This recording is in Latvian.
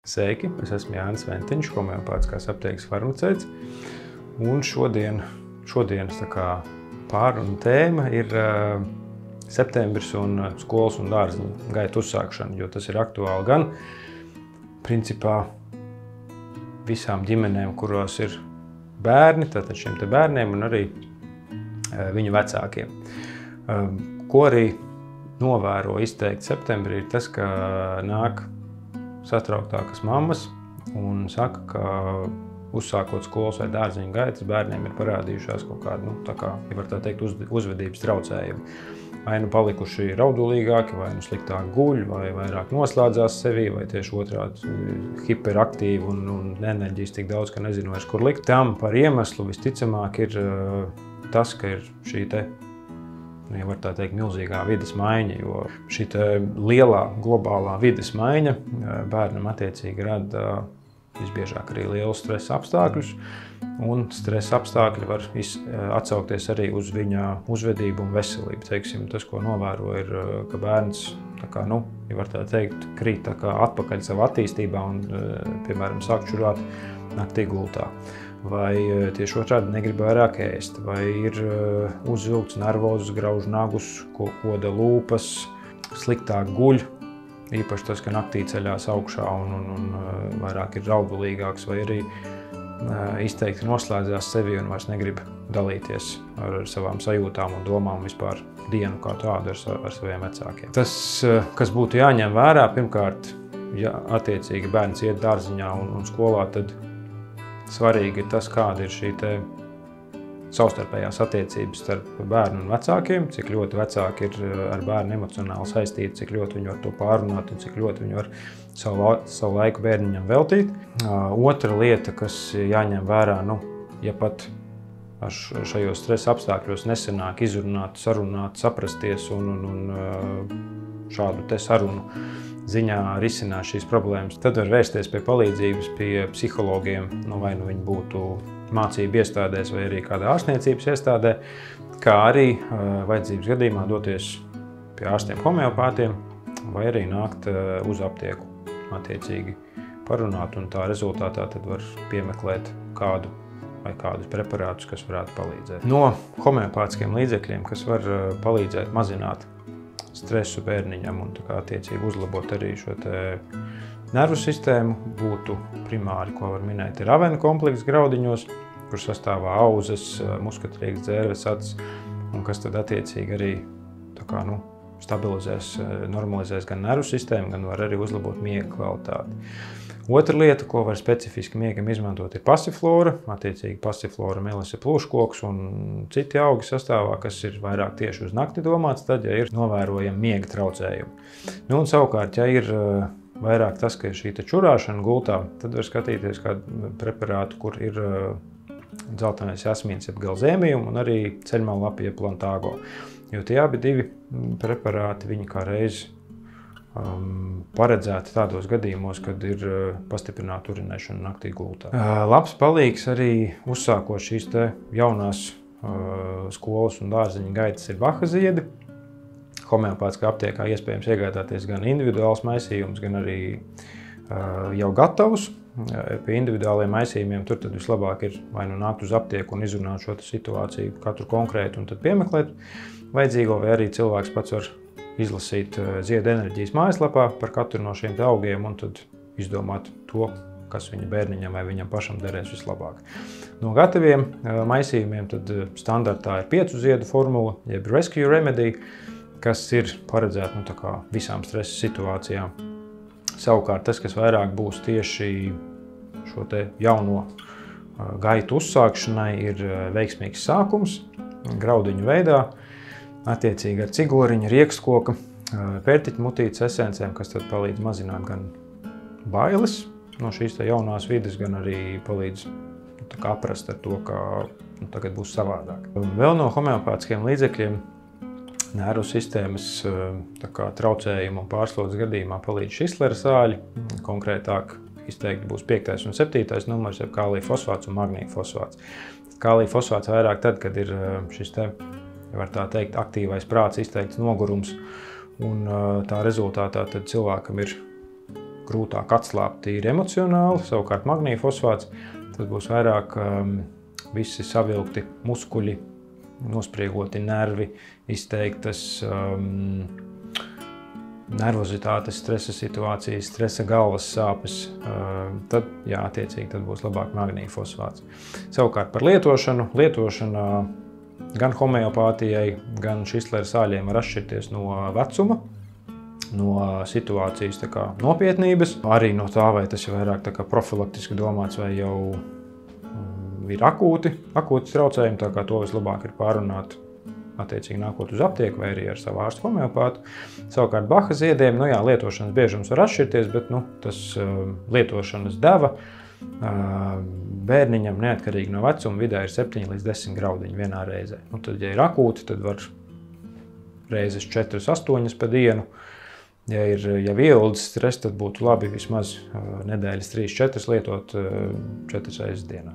Sveiki, es esmu Jānis Ventiņš, homeopātiskās aptiekas farmaceits. Un šodienas pārunu tēma ir septembris un skolas un dārziņu gaitu uzsākšana, jo tas ir aktuāli gan principā visām ģimenēm, kuros ir bērni, tātad šiem te bērniem un arī viņu vecākiem. Ko arī novēro izteikti septembrī, ir tas, ka nāk satrauktākas mammas un saka, ka uzsākot skolas vai dārziņu gaitas bērniem ir parādījušās kaut kādi, ja var tā teikt, uzvedības traucējumi. Vai nu palikuši raudulīgāki, vai nu sliktāk guļ, vai vairāk noslēdzās sevī, vai tieši otrādi hiperaktīvi un enerģijas tik daudz, ka nezinu vairs, kur likt. Tam par iemeslu visticamāk ir tas, ka ir šī te, ja var tā teikt, milzīgā vides maiņa, jo šī lielā globālā vides maiņa bērnam attiecīgi rada visbiežāk arī lielus stresa apstākļus, un stresa apstākļi var atsaukties arī uz viņa uzvedību un veselību. Teiksim, tas, ko novēro, ir, ka bērns, ja var tā teikt, krīt atpakaļ savā attīstībā un, piemēram, sāk čurāt naktī gultā. Vai tieši otrādi negrib vairāk ēst, vai ir uzvilkts nervozes, grauž nagus, koda lūpas, sliktāk guļ, īpaši tas, ka naktī ceļās augšā un vairāk ir raudulīgāks, vai arī izteikti noslēdzās sevi un vairs negrib dalīties ar savām sajūtām un domām vispār dienu kā tādu ar saviem vecākiem. Tas, kas būtu jāņem vērā, pirmkārt, ja attiecīgi bērns iet dārziņā un skolā, tad svarīgi ir tas, kāda ir šī savstarpējās attiecības starp bērnu un vecākiem, cik ļoti vecāki ir ar bērnu emocionāli saistīti, cik ļoti viņi var to pārrunāt un cik ļoti viņi var savu laiku bērniņam veltīt. Otra lieta, kas jāņem vērā, ja pat šajos stresa apstākļos nesanāk izrunāt, sarunāt, saprasties un šādu te sarunu ziņā risināt šīs problēmas, tad var vērsties pie palīdzības pie psihologiem, vai nu viņi būtu mācību iestādēs vai arī kādā ārstniecības iestādē, kā arī vajadzības gadījumā doties pie ārstiem homeopātiem vai arī nākt uz aptieku attiecīgi parunāt, un tā rezultātā tad var piemeklēt kādu vai kādus preparātus, kas varētu palīdzēt. No homeopātiskiem līdzekļiem, kas var palīdzēt mazināt stresu bērniņam un attiecīgi uzlabot arī šo nervu sistēmu, būtu primāri, ko var minēt, ir avena komplekss graudiņos, kur sastāvā auzas, muskatrieks, dzērves, acis, un kas tad attiecīgi arī stabilizēs, normalizēs gan nervu sistēmu, gan var arī uzlabot miega kvalitāti. Otra lieta, ko var specifiski miegam izmantot, ir pasiflora, attiecīgi pasiflora melisa plūškoks un citi augi sastāvā, kas ir vairāk tieši uz nakti domāts, tad, ja ir novērojami miega traucējumi. Un savukārt, ja ir vairāk tas, ka ir šī čurāšana gultā, tad var skatīties kādu preparātu, kur ir dzeltenais jasmīns jeb galzēmijum un arī ceļmalapja plantāgo. Jo tie abi divi preparāti, viņi kā reizi paredzēti tādos gadījumos, kad ir pastiprināta urinēšana naktī gultā. Labs palīgs arī uzsākot šīs jaunās skolas un dārziņu gaitas ir vahaziedi. Homeopātiskā aptiekā iespējams iegādāties gan individuāls maisījums, gan arī jau gatavus. Pie individuāliem maisījumiem tur tad vislabāk ir vai nu nākt uz aptieku un izrunāt šo situāciju katru konkrētu un tad piemeklēt vajadzīgo, vai arī cilvēks pats var izlasīt Ziedu enerģijas mājaslapā par katru no šiem augiem un tad izdomāt to, kas viņa bērniņam vai viņam pašam derēs vislabāk. No gataviem maisījumiem tad standartā ir 5 ziedu formula, jeb Rescue Remedy, kas ir paredzēta visām stresa situācijām. Savukārt tas, kas vairāk būs tieši šo jauno gaitu uzsākšanai, ir veiksmīgs sākums graudiņu veidā, attiecīgi ar cigoriņu, riekskoka, pērtiķa mutītes esencēm, kas tad palīdz mazināt gan bailes no šīs jaunās vides, gan arī palīdz aprast ar to, ka tagad būs savādāk. Vēl no homeopātiskiem līdzekļiem nervu sistēmas traucējumu un pārslodzes gadījumā palīdz Šislera zāļi, konkrētāk izteikti būs 5. un 7. numurs, jeb kālija fosfāts un magnija fosfāts. Kālija fosfāts vairāk tad, kad ir šis var tā teikt, aktīvais prāts, izteikts nogurums, un tā rezultātā tad cilvēkam ir grūtāk atslābt tīri emocionāli, savukārt magnija fosfāts, tas būs vairāk visi savilkti muskuļi, nospriegoti nervi, izteiktas nervozitātes, stresa situācijas, stresa galvas sāpes, tad, jā, attiecīgi, tad būs labāk magnija fosfāts. Savukārt par lietošanu, lietošana gan homeopātijai, gan Šistlera sāļiem var atšķirties no vecuma, no situācijas tā kā nopietnības, arī no tā, vai tas ir vairāk tā kā profilaktiski domāts, vai jau ir akūti traucējumi, tā kā to vislabāk ir pārunāt, attiecīgi nākot uz aptieku vai arī ar savu ārstu homeopātu. Savukārt Baha ziediem, nu jā, lietošanas biežums var atšķirties, bet tas lietošanas deva bērniņam neatkarīgi no vecuma vidē ir 7 līdz 10 graudiņi vienā reizē. Tad, ja ir akūti, tad var reizes 4-8 pa dienu. Ja ir jau ieildes stress, tad būtu labi vismaz nedēļas 3-4 lietot 4 reizes dienā.